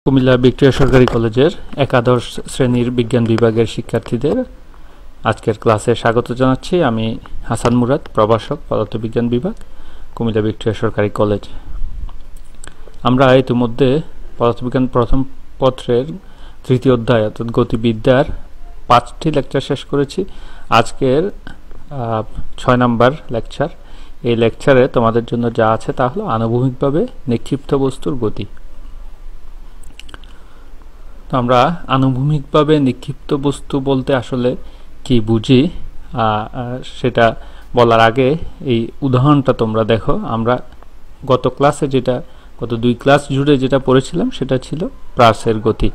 Comilla Victoria সরকারি কলেজের একাদশ শ্রেণীর বিজ্ঞান বিভাগের শিক্ষার্থীদের আজকের ক্লাসে স্বাগত জানাচ্ছি। আমি হাসান মুরাদ, প্রভাষক, পদার্থবিজ্ঞান বিভাগ, কুমিল্লা ভিক্টোরিয়া সরকারি কলেজ। আমরা ইতিমধ্যে পদার্থবিজ্ঞান প্রথম পত্রের তৃতীয় অধ্যায় অর্থাৎ গতিবিদ্যার 5টি লেকচার শেষ করেছি। আজকের 6 নম্বর লেকচার। এই লেকচারে তোমাদের জন্য যা আছে তা হলো আনুভূমিকভাবে নিক্ষিপ্ত বস্তুর গতি। আমরা আনুভূমিকভাবে নিক্ষিপ্ত বস্তু বলতে আসলে কি বুঝি সেটা বলার আগে এই উদাহরণটা তোমরা দেখো। আমরা গত 2 ক্লাস জুড়ে যেটা পড়েছিলাম সেটা ছিল প্রাসের গতি,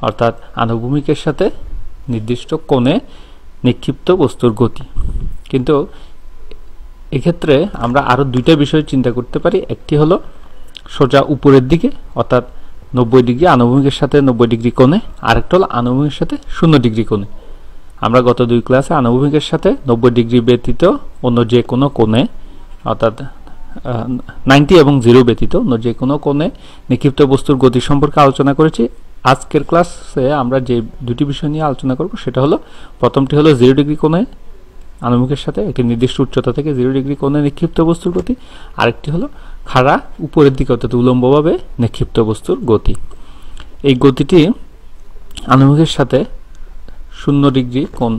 অর্থাৎ আনুভূমিকের সাথে নির্দিষ্ট কোণে নিক্ষিপ্ত বস্তুর গতি। কিন্তু এক্ষেত্রে আমরা আরো 2টা বিষয় চিন্তা করতে পারি। একটি হলো সোজা উপরের দিকে অর্থাৎ 90 ডিগ্রি, আনুভূমিকের সাথে 90 ডিগ্রি কোণে, আরেকটা হলো আনুভূমিকের সাথে 0 ডিগ্রি কোণে। আমরা গত 2 ক্লাসে আনুভূমিকের সাথে 90 ডিগ্রি ব্যতীত অন্য যে কোনো কোণে অর্থাৎ 90 এবং 0 ব্যতীত অন্য যে কোনো কোণে নিক্ষিপ্ত বস্তুর গতি সম্পর্কে আলোচনা করেছি। আজকের ক্লাসে আমরা যে 2টি বিষয় নিয়ে আলোচনা করব সেটা হলো, প্রথমটি হলো 0 ডিগ্রি কোণে আনুভূমিকের সাথে একটি নির্দিষ্ট উচ্চতা থেকে 0 ডিগ্রি কোণে নিক্ষিপ্ত বস্তুর গতি, আরেকটি হলো খাড়া উপরের দিকে অর্থাৎ উলম্বভাবে নিক্ষিপ্ত বস্তুর গতি। এই গতিটি আনুভূমিকের সাথে 0 ডিগ্রি কোণ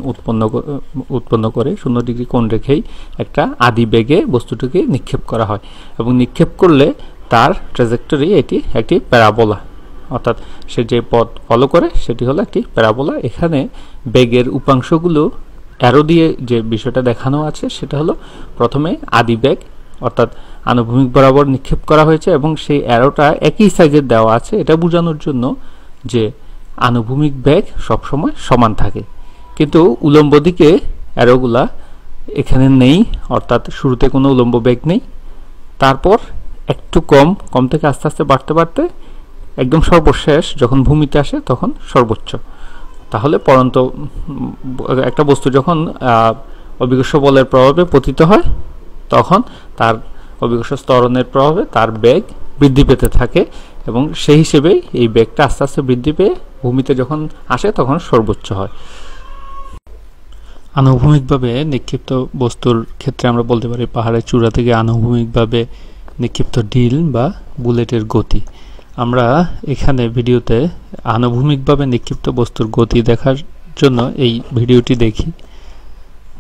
উৎপন্ন করে 0 ডিগ্রি কোণ রেখেই একটা আদি বেগে বস্তুটিকে নিক্ষেপ করা হয় এবং নিক্ষেপ করলে তার ট্র্যাজেক্টরি এটি একটি প্যারাবোলা, অর্থাৎ সে যে পথ ফলো করে সেটি হলো একটি প্যারাবোলা। এখানে বেগের উপাংশগুলো অ্যারো দিয়ে যে বিষয়টা দেখানো আছে সেটা হলো, প্রথমে আদি বেগ অর্থাৎ আনুভূমিক বরাবর নিক্ষেপ করা হয়েছে এবং সেই অ্যারোটা একই সাইজের দেওয়া আছে এটা বোঝানোর জন্য যে আনুভূমিক বেগ সবসময় সমান থাকে। কিন্তু উলম্ব দিকে অ্যারোগুলা এখানে নেই, অর্থাৎ শুরুতে কোনো উলম্ব বেগ নেই, তারপর একটু কম থেকে আস্তে আস্তে বাড়তে একদম সর্বশেষ যখন ভূমিতে আসে তখন সর্বোচ্চ। তাহলে পরন্ত একটা বস্তু যখন অভিকর্ষ বলের প্রভাবে পতিত হয় তখন তার অভিকর্ষ ত্বরণের প্রভাবে তার বেগ বৃদ্ধি পেতে থাকে এবং সেই হিসেবেই এই বেগটা আস্তে আস্তে বৃদ্ধি পেয়ে ভূমিতে যখন আসে তখন সর্বোচ্চ হয়। আনুভূমিকভাবে নিক্ষিপ্ত বস্তুর ক্ষেত্রে আমরা বলতে পারি পাহাড়ের চূড়া থেকে আনুভূমিকভাবে নিক্ষিপ্ত ঢিল বা বুলেটের গতি। আমরা এখানে ভিডিওতে আনুভূমিকভাবে নিক্ষিপ্ত বস্তুর গতি দেখার জন্য এই ভিডিওটি দেখি।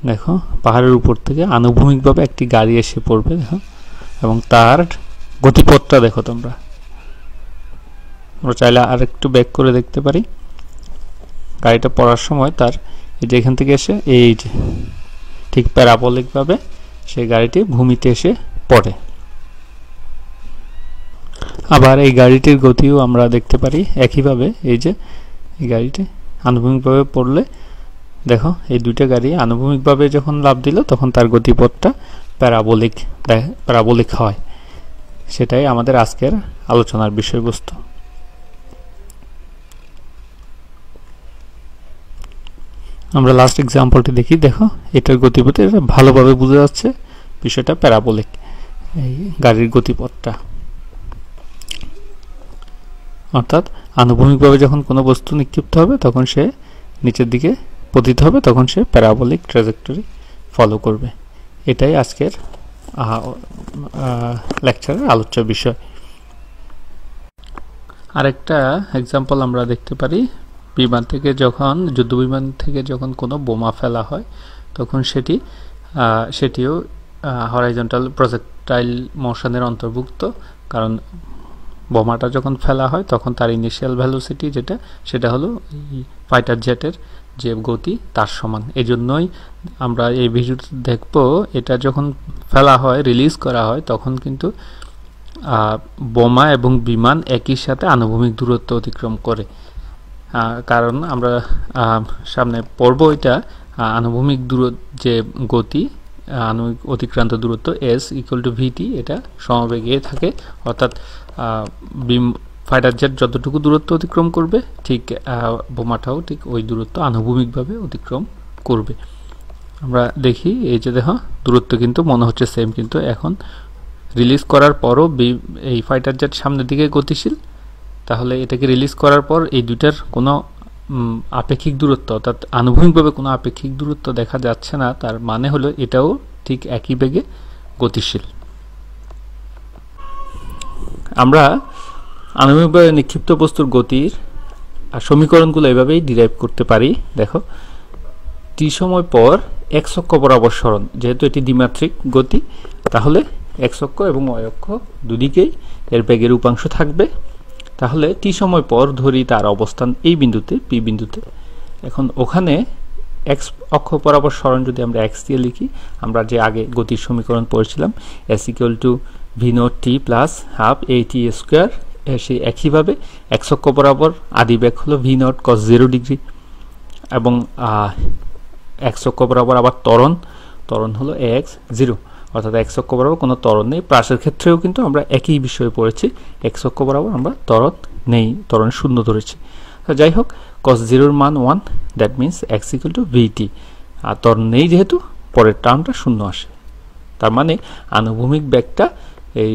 দেখো, পাহাড়ের উপর থেকে আনুভূমিকভাবে একটি গাড়ি এসে পড়বে, দেখো, এবং তার গতিপথটা দেখো তোমরা। আমরা চাইলে আর একটু ব্যাক করে দেখতে পারি। গাড়িটা পড়ার সময় তার এই যে এখান থেকে এসে এই যে ঠিক প্যারাবোলিকভাবে সেই গাড়িটি ভূমিতে এসে পড়ে। আবার এই গাড়িটির গতিও আমরা দেখতে পারি একইভাবে। এই যে এই গাড়িটি আনুভূমিকভাবে পড়লে দেখো এই 2টা গাড়ি আনুভূমিকভাবে যখন লাফ দিল তখন তার গতিপথটা প্যারাবোলিক হয়। সেটাই আমাদের আজকের আলোচনার বিষয়বস্তু। আমরা লাস্ট এক্সাম্পলটি দেখি। দেখো, এটার গতিপথ এটা ভালোভাবে বোঝা যাচ্ছে বিষয়টা প্যারাবোলিক, এই গাড়ির গতিপথটা। অর্থাৎ আনুভূমিকভাবে যখন কোনো বস্তু নিক্ষিপ্ত হবে তখন সে নিচের দিকে পতিত হবে, তখন সে প্যারাবোলিক ট্র্যাজেক্টরি ফলো করবে। এটাই আজকের লেকচারের আলোচ্য বিষয়। আরেকটা এক্সাম্পল আমরা দেখতে পারি, যুদ্ধ বিমান থেকে যখন কোনো বোমা ফেলা হয় তখন সেটিও হরাইজন্টাল প্রজেক্টাইল মোশনের অন্তর্ভুক্ত, কারণ বোমাটা যখন ফেলা হয় তখন তার ইনিশিয়াল ভেলোসিটি সেটা হলো ফাইটার জেটের যে গতি তার সমান। এজন্যই আমরা এই ভিডিওতে দেখব, এটা যখন ফেলা হয়, রিলিজ করা হয়, তখন কিন্তু বোমা এবং বিমান একই সাথে আনুভূমিক দূরত্ব অতিক্রম করে। কারণ আমরা সামনে পড়ব, এটা আনুভূমিক যে গতি, আনুভূমিক অতিক্রান্ত দূরত্ব s = vt, এটা সমবেগে থাকে। অর্থাৎ ফাইটার জেট যতটুকু দূরত্ব অতিক্রম করবে ঠিক বোমাটাও ঠিক ওই দূরত্ব আনুভূমিকভাবে অতিক্রম করবে। আমরা দেখি, এই যে দেখো দূরত্ব কিন্তু মনে হচ্ছে সেম, কিন্তু এখন রিলিজ করার পরও এই ফাইটার জেট সামনের দিকে গতিশীল তাহলে এটাকে রিলিজ করার পর এই দুইটার কোনো আপেক্ষিক দূরত্ব অর্থাৎ আনুভূমিকভাবে কোনো আপেক্ষিক দূরত্ব দেখা যাচ্ছে না, তার মানে হলো এটাও ঠিক একই বেগে গতিশীল। আমরা আনুভূমিকভাবে নিক্ষিপ্ত বস্তুর গতির সমীকরণগুলো এভাবেই ডিরাইভ করতে পারি। দেখো, টি সময় পর এক্স অক্ষ বরাবর সরণ, যেহেতু এটি দ্বিমাত্রিক গতি, তাহলে এক্স অক্ষ এবং ওয়াই অক্ষ দুদিকেই এর বেগের উপাংশ থাকবে। তাহলে টি সময় পর ধরি তার অবস্থান এই বিন্দুতে, পি বিন্দুতে। এখন ওখানে এক্স অক্ষ বরাবর সরণ যদি আমরা এক্স দিয়ে লিখি, আমরা যে আগে গতির সমীকরণ পড়েছিলাম S equal to v naught t plus half a t square, সেই একইভাবে এক্স অক্ষ বরাবর আদি বেগ হলো ভি নট কস 0 ডিগ্রি, এবং এক্স অক্ষ বরাবর আবার ত্বরণ হলো এক্স 0, অর্থাৎ এক্স অক্ষ বরাবর কোনো ত্বরণ নেই। প্রাসের ক্ষেত্রেও কিন্তু আমরা একই বিষয়ে পড়েছি, এক্স অক্ষ বরাবর আমরা ত্বরণ নেই, ত্বরণ শূন্য ধরেছি। যাই হোক, cos 0 মান 1, that means x equal to v t. আর ত্বরণ নেই যেহেতু পরের টার্মটা শূন্য আসে, তার মানে আনুভূমিক বেগটা এই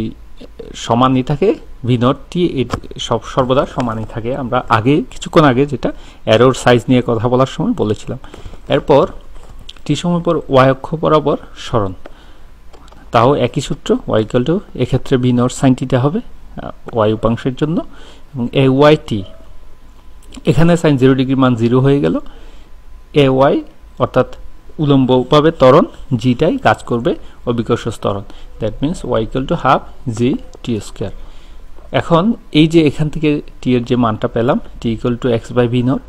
সমানই থাকে, ভি নট টি সর্বদা সমানই থাকে। আমরা কিছুক্ষণ আগে যেটা অ্যারোর সাইজ নিয়ে কথা বলার সময় বলেছিলাম। এরপর টি সময় পর ওয়াই অক্ষ বরাবর সরণ, তাও একই সূত্র, ওয়াই ইকুয়াল টু এক্ষেত্রে ভি নট সাইন টিটা হবে ওয়াই উপাংশের জন্য, এবং এ ওয়াই টি, এখানে সাইন 0 ডিগ্রি মান 0 হয়ে গেল। এ ওয়াই অর্থাৎ উলম্বভাবে ত্বরণ, জিটাই কাজ করবে অভিকর্ষ ত্বরণ, that means Y equal to half G T square. এখন এই যে এখান থেকে টি এর যে মানটা পেলাম, t equal to x by v naught,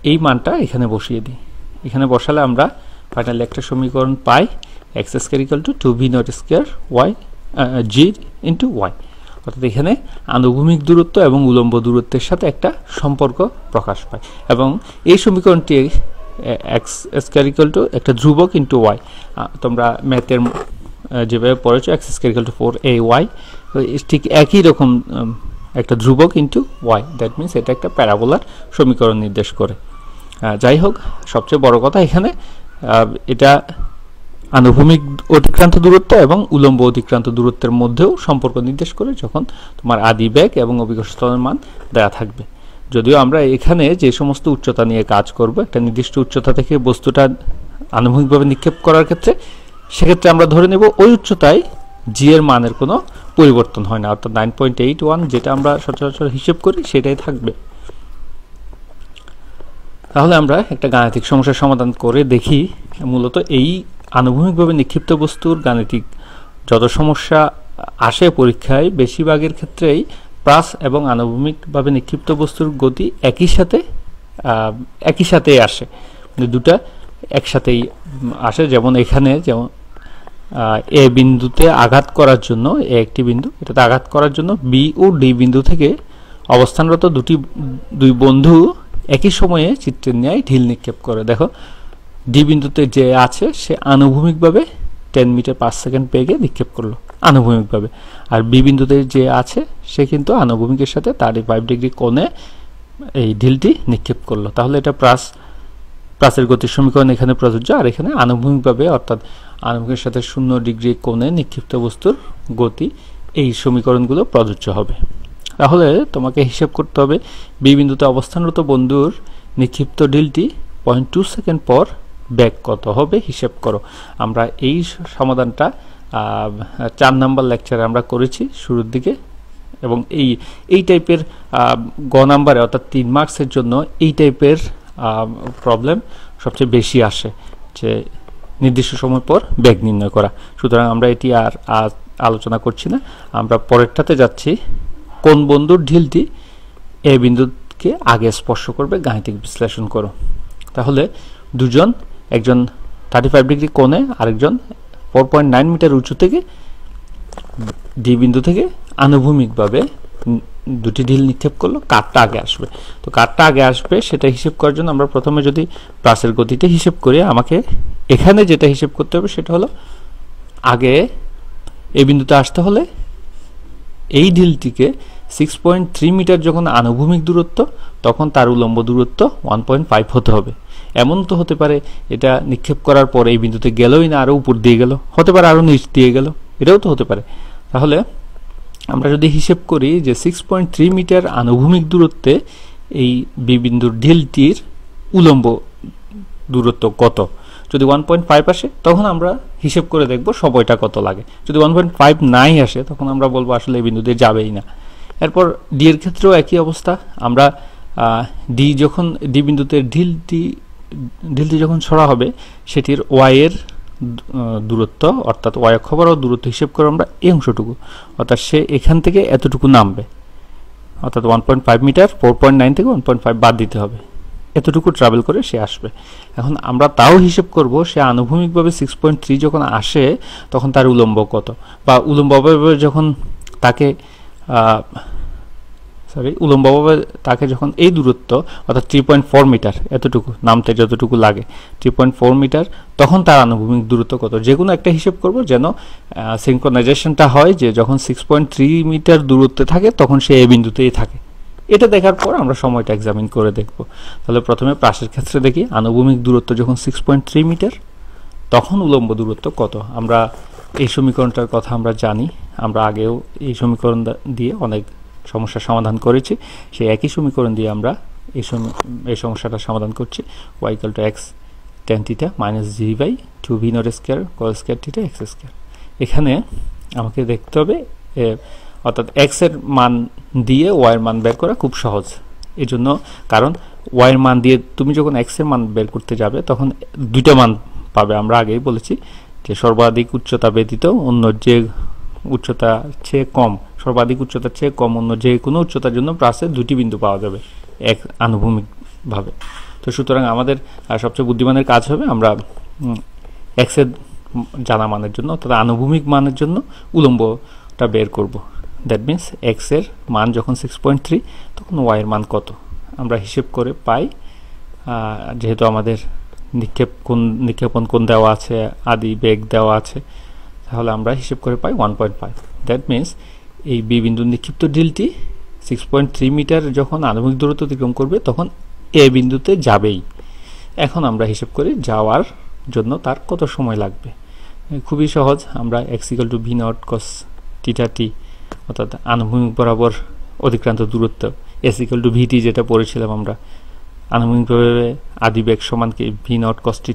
এই মানটা এখানে বসিয়ে দিই। এখানে বসালে আমরা ফাইনালি একটা সমীকরণ পাই, x square equal to 2 v naught square y g into y. অর্থাৎ এখানে আনুভূমিক দূরত্ব এবং উলম্ব দূরত্বের সাথে একটা সম্পর্ক প্রকাশ পায়, এবং এই সমীকরণটি এক্স স্কোয়ার ইকুয়াল টু একটা ধ্রুবক ইন্টু ওয়াই। তোমরা ম্যাথের যেভাবে পড়েছো x square equal two 4ay, ঠিক একই রকম একটা ধ্রুবক ইন্টু ওয়াই, দ্যাট মিনস এটা একটা প্যারাবোলার সমীকরণ নির্দেশ করে। যাই হোক, সবচেয়ে বড় কথা এখানে এটা আনুভূমিক অতিক্রান্ত দূরত্ব এবং উলম্ব অতিক্রান্ত দূরত্বের মধ্যেও সম্পর্ক নির্দেশ করে, যখন তোমার আদি বেগ এবং অভিকর্ষ ত্বরণের মান দেয়া থাকবে। যদিও আমরা এখানে যে সমস্ত উচ্চতা নিয়ে কাজ করব, একটা নির্দিষ্ট উচ্চতা থেকে বস্তুটা আনুভূমিকভাবে নিক্ষেপ করার ক্ষেত্রে, সেক্ষেত্রে আমরা ধরে নেব ওই উচ্চতায় জি এর মানের কোনো পরিবর্তন হয় না, অর্থাৎ 9.81 যেটা আমরা সচরাচর হিসেব করি সেটাই থাকবে। তাহলে আমরা একটা গাণিতিক সমস্যার সমাধান করে দেখি। মূলত এই আনুভূমিকভাবে নিক্ষিপ্ত বস্তুর গাণিতিক যত সমস্যা আসে পরীক্ষায়, বেশিরভাগের ক্ষেত্রেই প্রাস এবং আনুভূমিকভাবে নিক্ষিপ্ত বস্তুর গতি একই সাথেই আসে, মানে দুটা একসাথেই আসে। যেমন এখানে যেমন এ বিন্দুতে আঘাত করার জন্য, এ একটি বিন্দু, এটাতে আঘাত করার জন্য বি ও ডি বিন্দু থেকে অবস্থানরত দুই বন্ধু একই সময়ে চিত্রের ন্যায় ঢিল নিক্ষেপ করে। দেখো, ডি বিন্দুতে যে আছে সে আনুভূমিকভাবে 10 মিটার পার সেকেন্ড বেগে নিক্ষেপ করলো আনুভূমিকভাবে, আর বি বিন্দুতে যে আছে সে কিন্তু আনুভূমিকের সাথে 35 ডিগ্রি কোণে এই ঢিলটি নিক্ষেপ করলো। তাহলে এটা প্রাসের গতির সমীকরণ এখানে প্রযোজ্য, আর এখানে আনুভূমিকভাবে অর্থাৎ আনুভূমিকের সাথে 0 ডিগ্রি কোণে নিক্ষিপ্ত বস্তুর গতি, এই সমীকরণগুলো প্রযোজ্য হবে। তাহলে তোমাকে হিসাব করতে হবে বি বিন্দুতে অবস্থানরত বন্ধুর নিক্ষিপ্ত ঢিলটি 0.2 সেকেন্ড পর বেগ কত হবে হিসাব করো। আমরা এই সমাধানটা 4 নাম্বার লেকচারে আমরা করেছি শুরুর দিকে, এবং এই টাইপের গ নাম্বারে অর্থাৎ 3 মার্কসের জন্য এই টাইপের প্রবলেম সবচেয়ে বেশি আসে, যে নির্দিষ্ট সময় পর বেগ নির্ণয় করা। সুতরাং আমরা এটি আর আলোচনা করছি না, আমরা পরেরটাতে যাচ্ছি। কোন বন্ধুর ঢিলটি এ বিন্দুকে আগে স্পর্শ করবে, গাণিতিক বিশ্লেষণ করো। তাহলে দুজন, একজন 35 ডিগ্রি কোণে, আরেকজন 4.9 মিটার উঁচু থেকে ডি বিন্দু থেকে আনুভূমিকভাবে দুটি ঢিল নিক্ষেপ করলো, কারটা আগে আসবে। তো কারটা আগে আসবে সেটা হিসেব করার জন্য আমরা প্রথমে যদি প্রাসের গতিটা হিসেব করি, আমাকে এখানে যেটা হিসেব করতে হবে সেটা হলো আগে এই বিন্দুতে আসতে হলে এই ঢিলটিকে 6.3 মিটার যখন আনুভূমিক দূরত্ব, তখন তার উলম্ব দূরত্ব 1.5 হতে হবে। এমন তো হতে পারে এটা নিক্ষেপ করার পর এই বিন্দুতে গেলই না, আরো উপর দিয়ে গেল, হতে পারে আরো নিচ দিয়ে গেল, এটাও তো হতে পারে। তাহলে আমরা যদি হিসেব করি যে 6.3 মিটার আনুভূমিক দূরত্বে এই বি বিন্দুর ঢিলটির উলম্ব দূরত্ব কত, যদি 1.5 আসে তখন আমরা হিসেব করে দেখব সময়টা কত লাগে। যদি 1.5 নাই আসে তখন আমরা বলবো আসলে এই বিন্দু দিয়ে যাবেই না। এরপর ডি এর ক্ষেত্রেও একই অবস্থা। আমরা ডি যখন ডি বিন্দুতে ঢিলটি যখন ছড়া হবে সেটির ওয়াই এর দূরত্ব অর্থাৎ ওয়াই অক্ষ বরাবর দূরত্ব হিসেব করে আমরা এই অংশটুকু, অর্থাৎ সে এখান থেকে এতটুকু নামবে, অর্থাৎ 1.5 মিটার 4.9 থেকে 1.5 বাদ দিতে হবে, এতটুকু ট্রাভেল করে সে আসবে। এখন আমরা তাও হিসেব করব সে আনুভূমিকভাবে 6.3 যখন আসে তখন তার উলম্ব কত, বা উলম্বভাবে যখন তাকে উলম্বভাবে তাকে যখন এই দূরত্ব অর্থাৎ 3.4 মিটার এতটুকু নামতে যতটুকু লাগে 3.4 মিটার, তখন তার আনুভূমিক দূরত্ব কত, যে কোনো একটা হিসেব করব যেন সিনক্রোনাইজেশনটা হয় যে যখন 6.3 মিটার দূরত্বে থাকে তখন সে এই বিন্দুতেই থাকে। এটা দেখার পর আমরা সময়টা এক্সামিন করে দেখব। তাহলে প্রথমে প্রাসের ক্ষেত্রে দেখি আনুভূমিক দূরত্ব যখন 6.3 মিটার তখন উলম্ব দূরত্ব কত। আমরা এই সমীকরণটার কথা আমরা জানি, আমরা আগেও এই সমীকরণ দিয়ে অনেক সমস্যার সমাধান করেছি। সেই একই সমীকরণ দিয়ে আমরা এই সমস্যাটা সমাধান করছি। y = x tan θ - g/2v naught square cos square θ x square. এখানে আমাকে দেখতে হবে অর্থাৎ x এর মান দিয়ে y এর মান বের করা খুব সহজ। এজন্য কারণ y এর মান দিয়ে তুমি যখন x এর মান বের করতে যাবে তখন দুইটা মান পাবে। আমরা আগেই বলেছি যে সর্বাধিক উচ্চতা ব্যতীত অন্য যে উচ্চতা চেয়ে কম, সর্বাধিক উচ্চতার চেয়ে কম অন্য যে কোনো উচ্চতার জন্য প্রাসে দুটি বিন্দু পাওয়া যাবে এক আনুভূমিকভাবে। তো সুতরাং আমাদের সবচেয়ে বুদ্ধিমানের কাজ হবে আমরা এক্স এর জানা মানের জন্য অর্থাৎ আনুভূমিক মানের জন্য উলম্বটা বের করব। দ্যাট মিনস এক্স এর মান যখন 6.3 তখন ওয়াই এর মান কত আমরা হিসেব করে পাই। যেহেতু আমাদের নিক্ষেপণ কোণ দেওয়া আছে, আদি বেগ দেওয়া আছে, তাহলে আমরা হিসেব করে পাই 1.5। দ্যাট মিনস এই বি বিন্দুর নিক্ষিপ্ত ঢিলটি 6.3 মিটার যখন আনুভূমিক দূরত্ব অতিক্রম করবে তখন এ বিন্দুতে যাবেই। এখন আমরা হিসেব করি যাওয়ার জন্য তার কত সময় লাগবে। খুবই সহজ, আমরা x = v not cos θ t অর্থাৎ আনুভূমিক বরাবর অতিক্রান্ত দূরত্ব, s = vt যেটা পড়েছিলাম আমরা, আনুভূমিকভাবে আদি বেগ সমান কি v নট cos θ।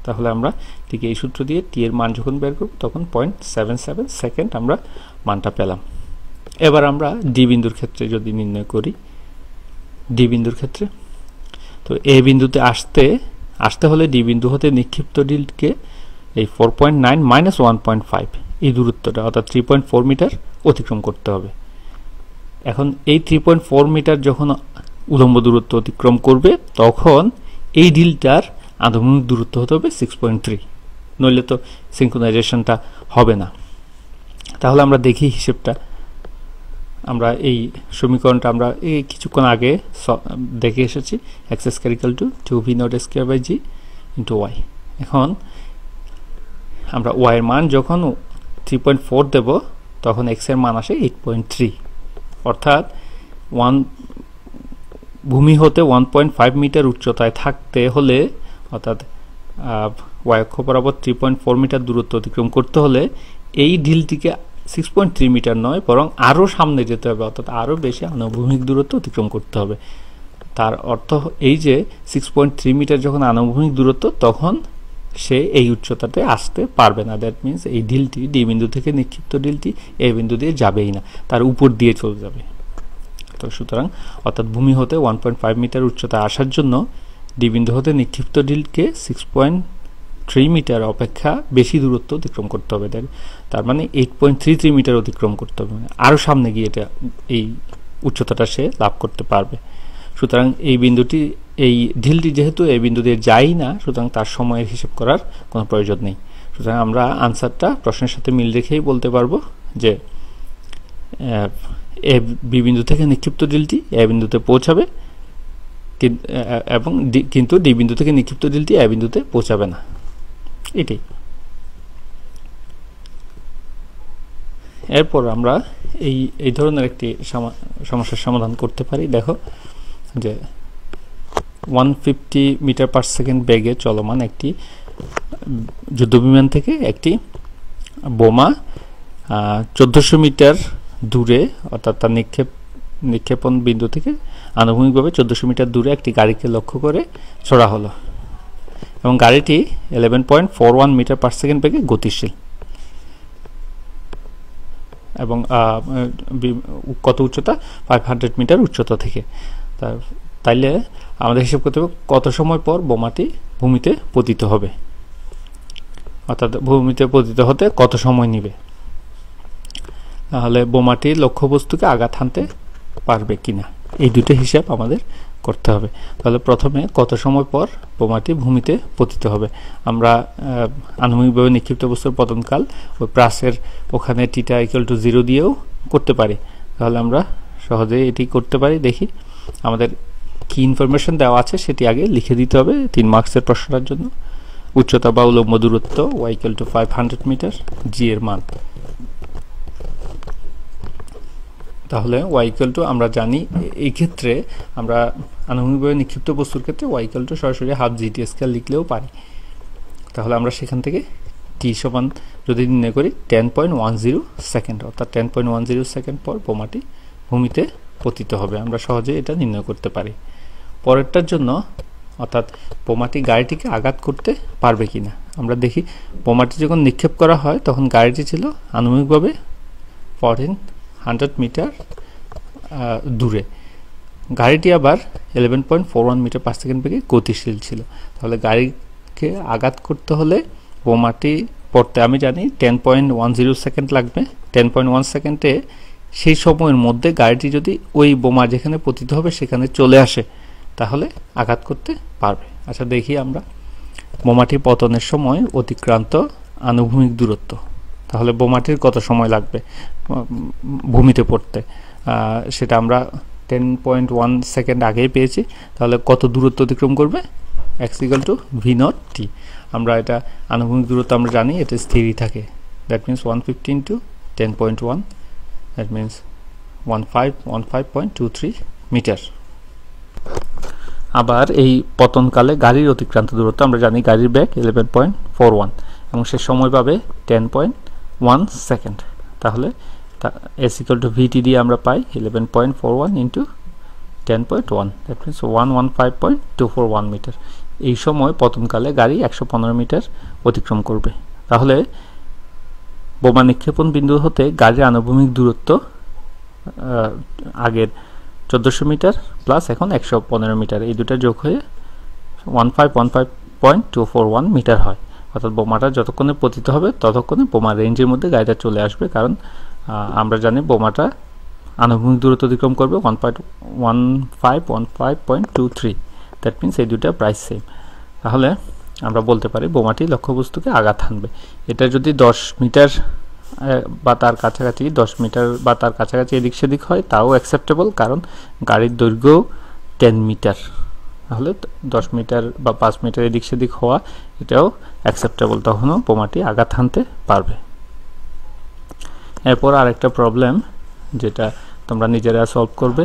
তাহলে আমরা ঠিক এই সূত্র দিয়ে টি এর মান যখন বের করব তখন 0.77 সেকেন্ড আমরা মানটা পেলাম। এবার আমরা ডি বিন্দুর ক্ষেত্রে যদি নির্ণয় করি, ডি বিন্দুর ক্ষেত্রে তো এ বিন্দুতে আসতে হলে ডি বিন্দু হতে নিক্ষিপ্ত ঢিলকে এই 4.9 - 1.5 এই দূরত্বটা অর্থাৎ 3.4 মিটার অতিক্রম করতে হবে। এখন এই 3.4 মিটার যখন উলম্ব দূরত্ব অতিক্রম করবে তখন এই ঢিলটার আনুভূমিক দূরত্ব হতে হবে 6.3, নইলে তো সিনক্রোনাইজেশনটা হবে না। তাহলে আমরা দেখি হিসেবটা। আমরা এই সমীকরণটা আমরা এই কিছুক্ষণ আগে দেখে এসেছি, x² = 2v not square / g * y। এখন আমরা y এর মান যখন 3.4 দেব তখন x এর মান আসে 8.3, অর্থাৎ ভূমি হতে 1.5 মিটার উচ্চতায় থাকতে হলে অর্থাৎ y অক্ষ বরাবর 3.4 মিটার দূরত্ব অতিক্রম করতে হলে এই ঢিলটিকে 6.3 মিটার নয় বরং আরও সামনে যেতে হবে, অর্থাৎ আরও বেশি আনুভূমিক দূরত্ব অতিক্রম করতে হবে। তার অর্থ এই যে 6.3 মিটার যখন আনুভূমিক দূরত্ব তখন সে এই উচ্চতাতে আসতে পারবে না। দ্যাট মিনস এই ঢিলটি ডি বিন্দু থেকে নিক্ষিপ্ত ঢিলটি এ বিন্দু দিয়ে যাবেই না, তার উপর দিয়ে চলে যাবে। তো সুতরাং অর্থাৎ ভূমি হতে 1.5 মিটার উচ্চতা আসার জন্য ডি বিন্দু হতে নিক্ষিপ্ত ঢিলকে 6.3 মিটার অপেক্ষা বেশি দূরত্ব অতিক্রম করতে হবে। তার মানে 8.33 মিটার অতিক্রম করতে হবে, আরও সামনে গিয়ে এটা এই উচ্চতাটা সে লাভ করতে পারবে। সুতরাং এই ঢিলটি যেহেতু এই বিন্দু দিয়ে যায় না, সুতরাং তার সময়ের হিসেব করার কোনো প্রয়োজন নেই। সুতরাং আমরা আনসারটা প্রশ্নের সাথে মিল রেখেই বলতে পারবো যে এ বি বিন্দু থেকে নিক্ষিপ্ত ঢিলটি এ বিন্দুতে পৌঁছাবে এবং কিন্তু ডি বিন্দু থেকে নিক্ষিপ্ত ঢিলটি এ বিন্দুতে পৌঁছাবে না, এটাই। এরপর আমরা এই ধরনের একটি সমস্যার সমাধান করতে পারি। দেখো যে 150 মিটার পার সেকেন্ড বেগে চলমান একটি যুদ্ধবিমান থেকে একটি বোমা 1400 মিটার দূরে, অর্থাৎ তার নিক্ষেপণ বিন্দু থেকে আনুভূমিকভাবে 1400 মিটার দূরে একটি গাড়িকে লক্ষ্য করে ছোড়া হলো এবং গাড়িটি 11.41 মিটার পার সেকেন্ড বেগে গতিশীল এবং কত উচ্চতা, 500 মিটার উচ্চতা থেকে। তাইলে আমাদের হিসাব করতে হবে কত সময় পর বোমাটি ভূমিতে পতিত হবে, অর্থাৎ ভূমিতে পতিত হতে কত সময় নেবে, তাহলে বোমাটি লক্ষ্যবস্তুকে আঘাত হানতে পারবে কিনা, এই দুটো হিসাব আমাদের করতে হবে। তাহলে প্রথমে কত সময় পর বোমাটি ভূমিতে পতিত হবে। আমরা আনুভূমিকভাবে নিক্ষিপ্ত বস্তুর পতনকাল ওই প্রাসের ওখানে টিটা ইকুয়াল টু 0 দিয়েও করতে পারি। তাহলে আমরা সহজেই এটি করতে পারি। দেখি আমাদের কি ইনফরমেশন দেওয়া আছে সেটি আগে লিখে দিতে হবে 3 মার্কসের প্রশ্নটার জন্য। উচ্চতা বা উলম্ব দূরত্ব y ইকুয়াল টু 500 মিটার, জি এর মান। তাহলে y ইকুয়াল টু আমরা জানি এই ক্ষেত্রে আমরা আনুভূমিকভাবে নিক্ষিপ্ত বস্তুর ক্ষেত্রে y ইকুয়াল টু সরাসরি হাফ জিটি স্কয়ার লিখলেও পারি। তাহলে আমরা সেখান থেকে t সমান যদি নির্ণয় করি 10.10 সেকেন্ড, অর্থাৎ 10.10 সেকেন্ড পর বোমাটি ভূমিতে পতিত হবে। আমরা সহজে এটা নির্ণয় করতে পারি। পরেরটার জন্য, অর্থাৎ বোমাটি গাড়িটিকে আঘাত করতে পারবে কিনা, আমরা দেখি বোমাটি যখন নিক্ষেপ করা হয় তখন গাড়িটি ছিল আনুভূমিকভাবে 1400 মিটার দূরে, গাড়িটি আবার 11.41 মিটার পার সেকেন্ড বেগে গতিশীল ছিল। তাহলে গাড়িকে আঘাত করতে হলে বোমাটি পড়তে আমি জানি 10.10 সেকেন্ড লাগবে। 10.1 সেকেন্ডে সেই সময়ের মধ্যে গাড়িটি যদি ওই বোমা যেখানে পতিত হবে সেখানে চলে আসে তাহলে আঘাত করতে পারবে। আচ্ছা দেখি আমরা বোমাটি পতনের সময় অতিক্রান্ত আনুভূমিক দূরত্ব, তাহলে বোমাটির কত সময় লাগবে ভূমিতে পড়তে, সেটা আমরা 10.1 সেকেন্ড আগেই পেয়েছি। তাহলে কত দূরত্ব অতিক্রম করবে, x equal to v naught t. আমরা এটা আনুভূমিক দূরত্ব আমরা জানি এটা স্থিরই থাকে, that means 150 into 10.1, that means 1523 metre. আবার এই পতনকালে গাড়ির অতিক্রান্ত দূরত্ব আমরা জানি, গাড়ির বেগ 11.41 এবং সে সময় পাবে 10.1 সেকেন্ড। তাহলে s ইকুয়াল টু ভিটি দিয়ে আমরা পাই 11.41 ইন্টু 10.1, দ্যাট মিনস 115.241 মিটার। এই সময় পতনকালে গাড়ি 115 মিটার অতিক্রম করবে। তাহলে বোমা নিক্ষেপণ বিন্দু হতে গাড়ির আনুভূমিক দূরত্ব আগের 1400 মিটার প্লাস এখন 115 মিটার, এই দুটা যোগ হয়ে 1515.241 মিটার হয়। অর্থাৎ বোমাটা যতক্ষণে পতিত হবে ততক্ষণে বোমার রেঞ্জের মধ্যে গাড়িটা চলে আসবে, কারণ আমরা জানি বোমাটা আনুভূমিক দূরত্ব অতিক্রম করবে 1.1523, দ্যাট মিনস এই দুটা প্রাইস সেম। তাহলে আমরা বলতে পারি বোমাটি লক্ষ্যবস্তুকে আঘাত হানবে। এটা যদি 10 মিটার বা তার কাছাকাছি, 10 মিটার বা তার কাছাকাছি এদিক সেদিক হয় তাও অ্যাকসেপ্টেবল, কারণ গাড়ির দৈর্ঘ্য 10 মিটার, তাহলে 10 মিটার বা 5 মিটার এদিক সেদিক হওয়া এটাও অ্যাকসেপ্টেবল, তখনও বোমাটি আঘাত হানতে পারবে। এরপর আরেকটা প্রবলেম যেটা তোমরা নিজেরা সলভ করবে,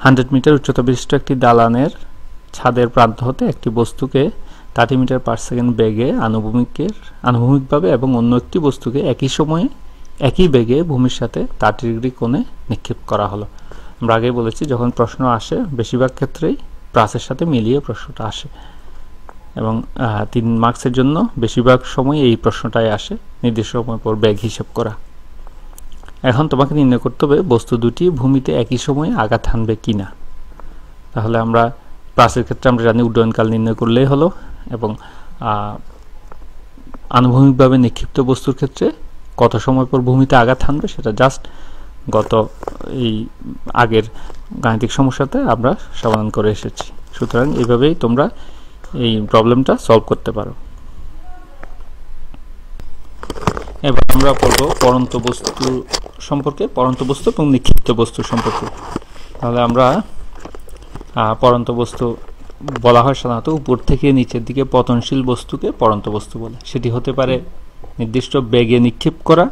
100 মিটার উচ্চতা বিশিষ্ট একটি দালানের ছাদের প্রান্ত হতে একটি বস্তুকে 30 মিটার পার সেকেন্ড বেগে আনুভূমিকভাবে এবং অন্য একটি বস্তুকে একই সময়ে একই বেগে ভূমির সাথে 30 ডিগ্রি কোণে নিক্ষেপ করা হলো। আমরা আগেই বলেছি যখন প্রশ্ন আসে বেশিরভাগ ক্ষেত্রেই প্রাসের সাথে মিলিয়ে প্রশ্নটা আসে এবং 3 মার্কসের জন্য বেশিরভাগ সময় এই প্রশ্নটাই আসে, নির্দিষ্ট সময় পর বেগ হিসেব করা। এখন তোমাকে নির্ণয় করতে হবে বস্তু দুটি ভূমিতে একই সময়ে আঘাত হানবে কিনা। তাহলে আমরা প্রাসের ক্ষেত্রে আমরা জানি উড্ডয়নকাল নির্ণয় করলেই হলো, এবং আনুভূমিকভাবে নিক্ষিপ্ত বস্তুর ক্ষেত্রে কত সময় পর ভূমিতে আঘাত হানবে সেটা জাস্ট গত এই আগের গাণিতিক সমস্যাতে আমরা সমাধান করে এসেছি। সুতরাং এইভাবেই তোমরা এই প্রবলেমটা সলভ করতে পারো। এবার আমরা পড়ব পড়ন্ত বস্তু সম্পর্কে, পড়ন্ত বস্তু এবং নিক্ষিপ্ত বস্তু সম্পর্কে। তাহলে আমরা পড়ন্ত বস্তু বলা হয় সাধারণত উপর থেকে নিচের দিকে পতনশীল বস্তুকে পড়ন্ত বস্তু বলে। সেটি হতে পারে নির্দিষ্ট বেগে নিক্ষেপ করা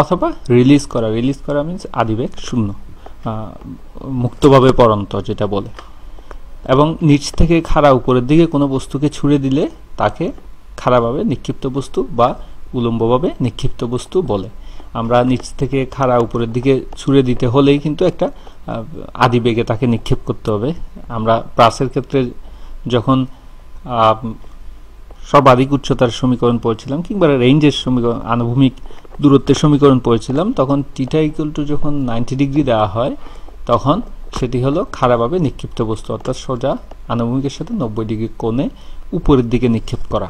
অথবা রিলিজ করা। রিলিজ করা মিন্স আদিবেগ শূন্য, মুক্তভাবে পড়ন্ত যেটা বলে। এবং নিচ থেকে খাড়া উপরের দিকে কোনো বস্তুকে ছুঁড়ে দিলে তাকে খাড়াভাবে নিক্ষিপ্ত বস্তু বা উলম্বভাবে নিক্ষিপ্ত বস্তু বলে। আমরা নিচ থেকে খাড়া উপরের দিকে ছুঁড়ে দিতে হলেই কিন্তু একটা আদিবেগে তাকে নিক্ষেপ করতে হবে। আমরা প্রাসের ক্ষেত্রে যখন সর্বাধিক উচ্চতার সমীকরণ পড়ছিলাম কিংবা রেঞ্জের সমীকরণ, আনুভূমিক দূরত্বের সমীকরণ পড়ছিলাম, তখন থিটা ইকুয়াল টু যখন 90 ডিগ্রি দেওয়া হয় তখন সেটি হলো খাড়াভাবে নিক্ষিপ্ত বস্তু, অর্থাৎ সোজা আনুভূমিকের সাথে 90 ডিগ্রি কোণে উপরের দিকে নিক্ষেপ করা।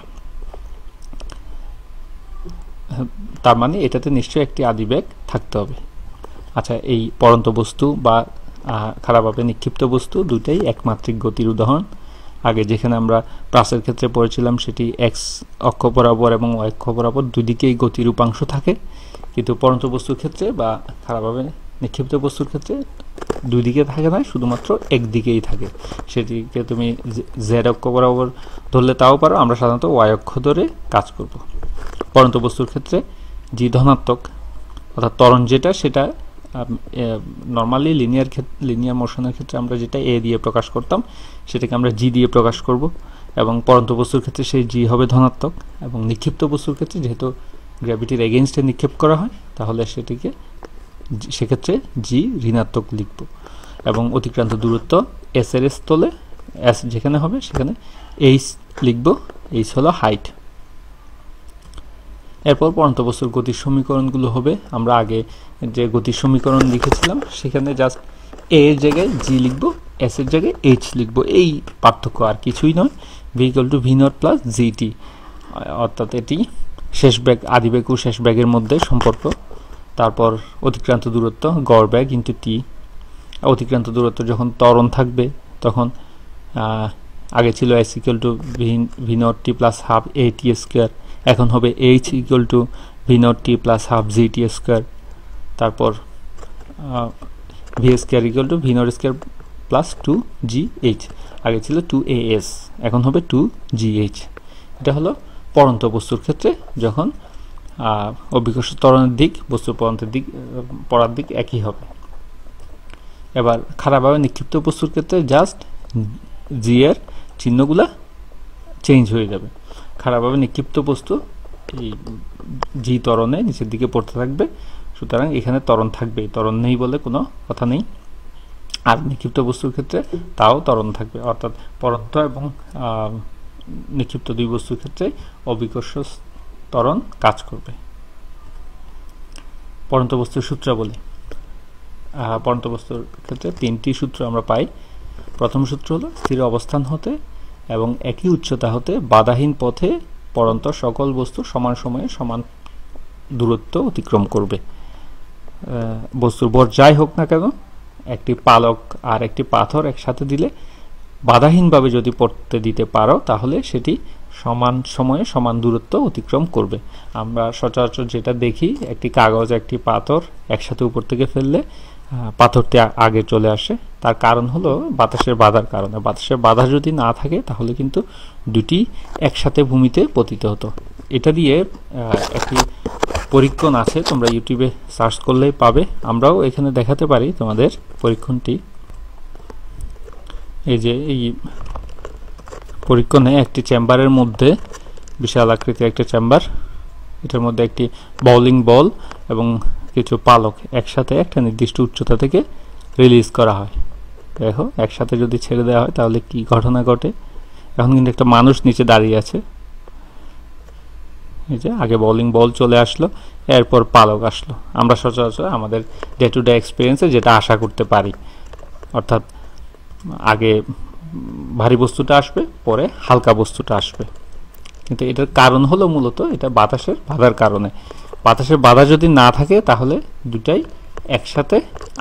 তার মানে এটাতে নিশ্চয়ই একটি আদিবেগ থাকতে হবে। আচ্ছা, এই পড়ন্ত বস্তু বা খাড়াভাবে নিক্ষিপ্ত বস্তু দুইটাই একমাত্রিক গতির উদাহরণ। আগে যেখানে আমরা প্রাসের ক্ষেত্রে পড়েছিলাম সেটি এক্স অক্ষ বরাবর এবং ওয়াই অক্ষ বরাবর দুই দিকেই গতির উপাংশ থাকে, কিন্তু পড়ন্ত বস্তুর ক্ষেত্রে বা খাড়াভাবে নিক্ষিপ্ত বস্তুর ক্ষেত্রে দুই দিকে থাকে না, শুধুমাত্র একদিকেই থাকে। সেটিকে তুমি জেড অক্ষ বরাবর ধরলে তাও পারো, আমরা সাধারণত ওয়াই অক্ষ ধরে কাজ করব। পড়ন্ত বস্তুর ক্ষেত্রে জি ধনাত্মক, অর্থাৎ ত্বরণ যেটা সেটা নর্মালি লিনিয়ার মোশনের ক্ষেত্রে আমরা যেটা এ দিয়ে প্রকাশ করতাম সেটাকে আমরা জি দিয়ে প্রকাশ করব, এবং পড়ন্ত বস্তুর ক্ষেত্রে সেই জি হবে ধনাত্মক, এবং নিক্ষিপ্ত বস্তুর ক্ষেত্রে যেহেতু গ্র্যাভিটির এগেইনস্টে নিক্ষেপ করা হয় তাহলে সেক্ষেত্রে জি ঋণাত্মক লিখব, এবং অতিক্রান্ত দূরত্ব এস এর স্থলে এস যেখানে হবে সেখানে এইচ লিখব, এইচ হলো হাইট। এরপর পড়ন্ত বস্তুর গতির সমীকরণগুলো হবে, আমরা আগে যে গতির সমীকরণ লিখেছিলাম সেখানে জাস্ট এ এর জায়গায় জি লিখব, এস এর জায়গায় এইচ লিখব, এই পার্থক্য, আর কিছুই নয়। V equal to v not plus GT, অর্থাৎ এটি শেষ বেগ, আদিবেগ ও শেষ বেগের মধ্যে সম্পর্ক। তারপর অতিক্রান্ত দূরত্ব গড় বেগ ইন্টু টি। অতিক্রান্ত দূরত্ব যখন ত্বরণ থাকবে তখন আগে ছিল s equal to v naught t plus half a t square, এখন হবে h equal to v naught t plus half G T square. তারপর v square equal to v naught square plus two g h, আগে ছিল two A S, এখন হবে two g H. এটা হলো পড়ন্ত বস্তুর ক্ষেত্রে যখন অভিকর্ষ ত্বরণের দিক বস্তুর পড়ার দিক একই হবে। এবার খাড়াভাবে নিক্ষিপ্ত বস্তুর ক্ষেত্রে জাস্ট জি এর চিহ্নগুলা চেঞ্জ হয়ে যাবে। খাড়াভাবে নিক্ষিপ্ত বস্তু এই জি ত্বরণে নিচের দিকে পড়তে থাকবে, সুতরাং এখানে ত্বরণ থাকবে, ত্বরণ নেই বলে কোনো কথা নেই। আর নিক্ষিপ্ত বস্তুর ক্ষেত্রে তাও ত্বরণ থাকবে, অর্থাৎ পড়ন্ত এবং নিক্ষিপ্ত দুই বস্তুর ক্ষেত্রে অভিকর্ষ ত্বরণ কাজ করবে। পড়ন্ত বস্তুর সূত্রাবলী। পড়ন্ত বস্তুর ক্ষেত্রে তিনটি সূত্র আমরা পাই। প্রথম সূত্র হলো স্থির অবস্থান হতে এবং একই উচ্চতা হতে বাধাহীন পথে পড়ন্ত সকল বস্তু সমান সময়ে সমান দূরত্ব অতিক্রম করবে। বস্তুর ভর যাই হোক না কেন, একটি পালক আর একটি পাথর একসাথে দিলে বাধাহীনভাবে যদি পড়তে দিতে পারো তাহলে সেটি সমান সময়ে সমান দূরত্ব অতিক্রম করবে। আমরা সচরাচর যেটা দেখি, একটি কাগজ একটি পাথর একসাথে উপর থেকে ফেললে পাথরটি আগে চলে আসে, তার কারণ হলো বাতাসের বাধার কারণে। বাতাসের বাধা যদি না থাকে তাহলে কিন্তু দুটি একসাথে ভূমিতে পতিত হতো। এটা দিয়ে একটি পরীক্ষণ আছে, তোমরা ইউটিউবে সার্চ করলেই পাবে, আমরাও এখানে দেখাতে পারি তোমাদের পরীক্ষণটি। এই যে এই পরীক্ষণে একটি চেম্বারের মধ্যে, বিশাল আকৃতির একটা চেম্বার, এটার মধ্যে একটি বাউলিং বল এবং কিছু পালক একসাথে একটা নির্দিষ্ট উচ্চতা থেকে রিলিজ করা হয়। দেখো একসাথে যদি ছেড়ে দেওয়া হয় তাহলে কি ঘটনা ঘটে। এখন কিন্তু একটা মানুষ নিচে দাঁড়িয়ে আছে, এই যে আগে বোলিং বল চলে আসলো, এরপর পালক আসলো। আমরা সচরাচর আমাদের ডে টু ডে এক্সপিরিয়েন্সে যেটা আশা করতে পারি, অর্থাৎ আগে ভারী বস্তুটা আসবে, পরে হালকা বস্তুটা আসবে, কিন্তু এটার কারণ হলো মূলত এটা বাতাসের বাধার কারণে। বাতাসের বাধা যদি না থাকে তাহলে দুটাই একসাথে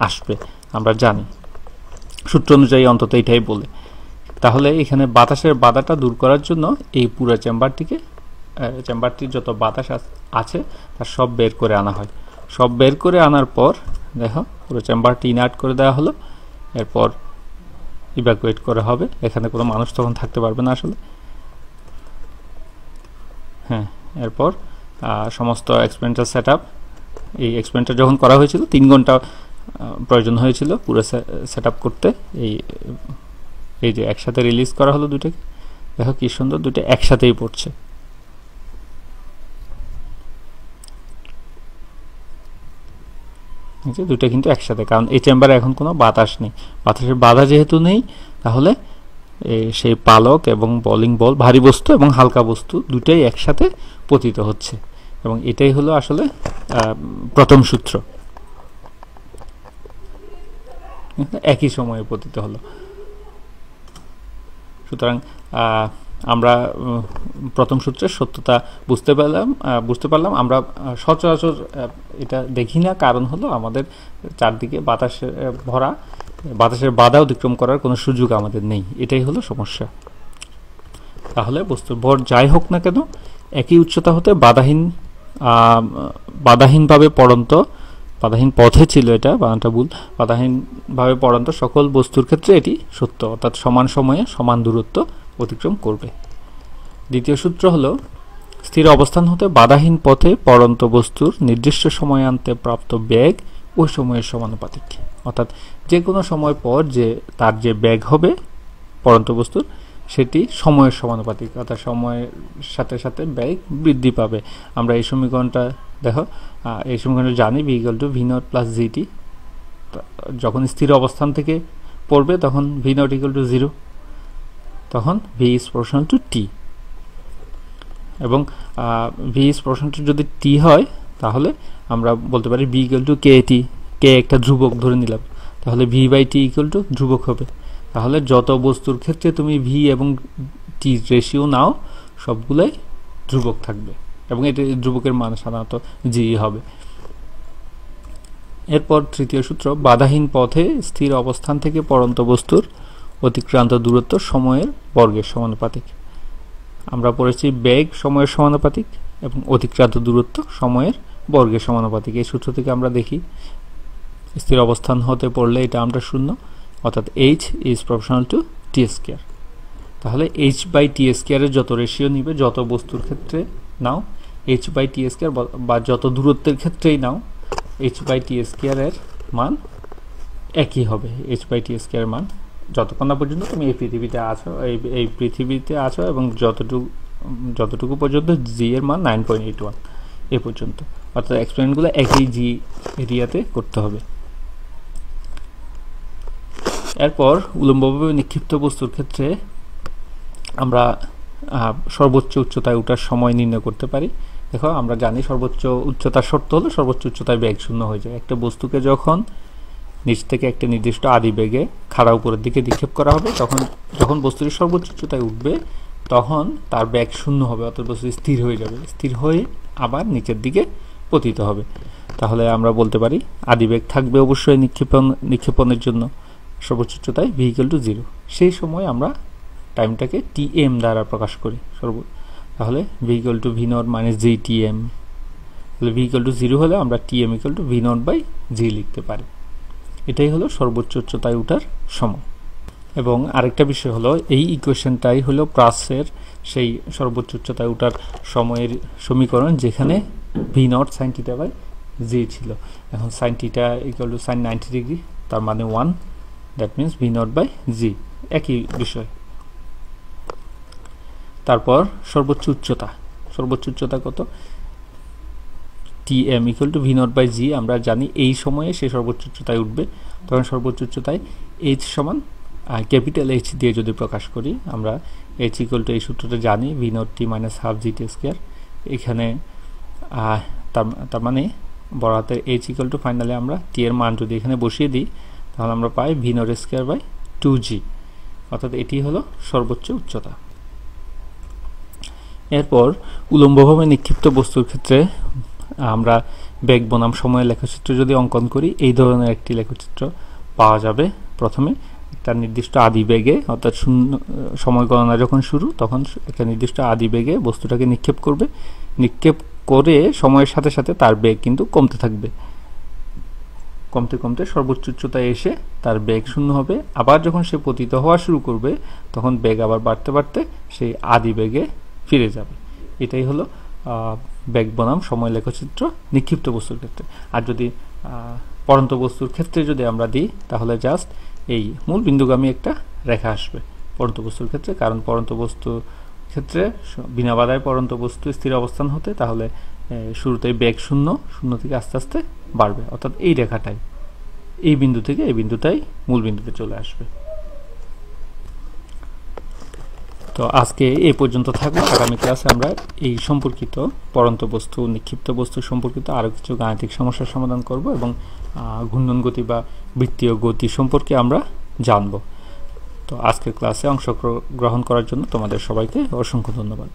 আসবে, আমরা জানি, সূত্র অনুযায়ী অন্তত এটাই বলে। তাহলে এখানে বাতাসের বাধাটা দূর করার জন্য এই পুরো চেম্বারটির যত বাতাস আছে তার সব বের করে আনা হয়। সব বের করে আনার পর দেখো পুরো চেম্বারটি ইনার্ট করে দেওয়া হলো, এরপর ইভ্যাকুয়েট করা হবে। এখানে কোনো মানুষ তখন থাকতে পারবে না আসলে। হ্যাঁ, এরপর সমস্ত এক্সপেরিমেন্টাল সেটআপ, এই এক্সপেরিমেন্টটা যখন করা হয়েছিল 3 ঘন্টা প্রয়োজন হয়েছিল পুরো সেটআপ করতে। এই যে একসাথে রিলিজ করা হলো দুটোকে, দেখো কি সুন্দর দুটো একসাথেই পড়ছে। দুইটা কিন্তু একসাথে, কারণ এই চেম্বারে এখন কোনো বাতাস নেই, বাতাসের বাধা যেহেতু নেই, তাহলে সেই পালক এবং বোলিং বল, ভারী বস্তু এবং হালকা বস্তু দুটাই একসাথে পতিত হচ্ছে, এবং এটাই হলো আসলে প্রথম সূত্র, একই সময়ে পতিত হলো। সুতরাং আমরা প্রথম সূত্রের সত্যতা বুঝতে পারলাম। আমরা সচরাচর এটা দেখি না, কারণ হলো আমাদের চারদিকে বাতাসে ভরা, বাতাসের বাধা অতিক্রম করার কোনো সুযোগ আমাদের নেই, এটাই হলো সমস্যা। তাহলে বস্তুর ভর যাই হোক না কেন, একই উচ্চতা হতে বাধাহীনভাবে পড়ন্ত, বাধাহীন পথে ছিল এটা, বানানটা ভুল, বাধাহীনভাবে পড়ন্ত সকল বস্তুর ক্ষেত্রে এটি সত্য, অর্থাৎ সমান সময়ে সমান দূরত্ব অতিক্রম করবে। দ্বিতীয় সূত্র হলো স্থির অবস্থান হতে বাধাহীন পথে পড়ন্ত বস্তুর নির্দিষ্ট সময়ান্তে প্রাপ্ত বেগ ওই সময়ের সমানুপাতিক, অর্থাৎ যে কোনো সময় পর তার যে বেগ হবে পড়ন্ত বস্তুর, সেটি সময়ের সমানুপাতিক, অর্থাৎ সময়ের সাথে সাথে বেগ বৃদ্ধি পাবে। আমরা এই সমীকরণটা দেখো, এই সমীকরণটা জানি, v = v0 + gt। যখন স্থির অবস্থান থেকে পড়বে তখন v0 = 0, তখন v is proportional to t, এবং v is proportional to যদি t হয়, তাহলে আমরা বলতে পারি v = kt, k একটা ধ্রুবক ধরে নিলাম, তাহলে v/t = ধ্রুবক হবে। তাহলে যত বস্তুর ক্ষেত্রে তুমি v এবং t রেশিও নাও, সবগুলাই ধ্রুবক থাকবে, এবং এটি ধ্রুবকের মান সাধারণত g হবে। এরপর তৃতীয় সূত্র, বাধাহীন পথে স্থির অবস্থান থেকে পড়ন্ত বস্তুর অতিক্রান্ত দূরত্ব সময়ের বর্গের সমানুপাতিক। আমরা পড়েছি বেগ সময়ের সমানুপাতিক এবং অতিক্রান্ত দূরত্ব সময়ের বর্গের সমানুপাতিক। এই সূত্র থেকে আমরা দেখি স্থির অবস্থান হতে পড়লে এটা আমরা 0, অর্থাৎ h is proportional to t²। তাহলে h/t² এর যত রেশিও নিবে, যত বস্তুর ক্ষেত্রে নাও h/t², বা যত দূরত্বের ক্ষেত্রেই নাও h/t² এর মান একই হবে। h/t² এর মান যতক্ষণ না পর্যন্ত তুমি এই পৃথিবীতে আছো এবং যতটুকু পর্যন্ত g এর মান 9.81 এ পর্যন্ত, অর্থাৎ এক্সপেরিমেন্টগুলো একই g এরিয়াতে করতে হবে। এরপর উলম্বভাবে নিক্ষিপ্ত বস্তুর ক্ষেত্রে আমরা সর্বোচ্চ উচ্চতায় ওঠার সময় নির্ণয় করতে পারি। দেখো, আমরা জানি সর্বোচ্চ উচ্চতার শর্ত হলো সর্বোচ্চ উচ্চতায় বেগ 0 হয়ে যায়। একটা বস্তুকে যখন নিচ থেকে একটা নির্দিষ্ট আদি বেগে খাড়া উপরের দিকে নিক্ষেপ করা হবে, যখন বস্তুটি সর্বোচ্চ উচ্চতায় উঠবে, তখন তার বেগ 0 হবে, অর্থাৎ বস্তুটি স্থির হয়ে যাবে, স্থির হয়ে আবার নিচের দিকে পতিত হবে। তাহলে আমরা বলতে পারি আদি বেগ থাকবে অবশ্যই নিক্ষেপণের জন্য সর্বোচ্চ উচ্চতায় v = 0। সেই সময় আমরা টাইমটাকে tm দ্বারা প্রকাশ করি। তাহলে v = v0 - gtm, তাহলে v = 0 হলে আমরা tm = v0/g লিখতে পারি। এটাই হলো সর্বোচ্চ উচ্চতায় ওঠার সময়। এবং আরেকটা বিষয় হলো, এই ইকুয়েশনটাই হলো প্রাসের সেই সর্বোচ্চ উচ্চতায় ওঠার সময়ের সমীকরণ, যেখানে v0 sin θ/g ছিল। এখন sin θ = sin 90 ডিগ্রি, তার মানে 1, দ্যাট মিনস v0/g, একই বিষয়। তারপর সর্বোচ্চ উচ্চতা কত? tm = v0/g। আমরা জানি এই সময়ে সে সর্বোচ্চ উচ্চতায় উঠবে, তখন সর্বোচ্চ উচ্চতায় h সমান ক্যাপিটাল H দিয়ে যদি প্রকাশ করি, আমরা h = এই সূত্রটা জানি, v0t - ½ gt²। এখানে তার মানে বড় হাতের h = ফাইনালি আমরা t এর মান যদি এখানে বসিয়ে দিই, তাহলে আমরা পাই v0²/2g, অর্থাৎ এটি হলো সর্বোচ্চ উচ্চতা। এরপর উলম্বভাবে নিক্ষিপ্ত বস্তুর ক্ষেত্রে আমরা বেগ বনাম সময়ের লেখচিত্র যদি অঙ্কন করি, এই ধরনের একটি লেখচিত্র পাওয়া যাবে। প্রথমে একটা নির্দিষ্ট আদি বেগে, অর্থাৎ সময় গণনা যখন শুরু, তখন একটা নির্দিষ্ট আদি বেগে বস্তুটাকে নিক্ষেপ করবে। নিক্ষেপ করে সময়ের সাথে সাথে তার বেগ কিন্তু কমতে থাকবে, কমতে কমতে সর্বোচ্চ উচ্চতায় এসে তার বেগ 0 হবে। আবার যখন সে পতিত হওয়া শুরু করবে, তখন বেগ আবার বাড়তে বাড়তে সেই আদি বেগে ফিরে যাবে। এটাই হলো বেগ বনাম সময় লেখচিত্র নিক্ষিপ্ত বস্তুর ক্ষেত্রে। আর যদি পড়ন্ত বস্তুর ক্ষেত্রে যদি আমরা দিই, তাহলে জাস্ট এই মূল বিন্দুগামী একটা রেখা আসবে পড়ন্ত বস্তুর ক্ষেত্রে, কারণ পড়ন্ত বস্তুর ক্ষেত্রে বিনা বাধায় পড়ন্ত বস্তু স্থির অবস্থান হতে, তাহলে শুরুতে বেগ শূন্য, শূন্য থেকে আস্তে আস্তে বাড়বে, অর্থাৎ এই রেখাটাই, এই বিন্দু থেকে এই বিন্দুটাই মূল বিন্দুতে চলে আসবে। তো আজকে এই পর্যন্ত থাকবে। আগামী ক্লাসে আমরা এই সম্পর্কিত পড়ন্ত বস্তু, নিক্ষিপ্ত বস্তু সম্পর্কিত আরও কিছু গাণিতিক সমস্যার সমাধান করব এবং ঘূর্ণন গতি বা বৃত্তীয় গতি সম্পর্কে আমরা জানব। তো আজকের ক্লাসে অংশগ্রহণ করার জন্য তোমাদের সবাইকে অসংখ্য ধন্যবাদ।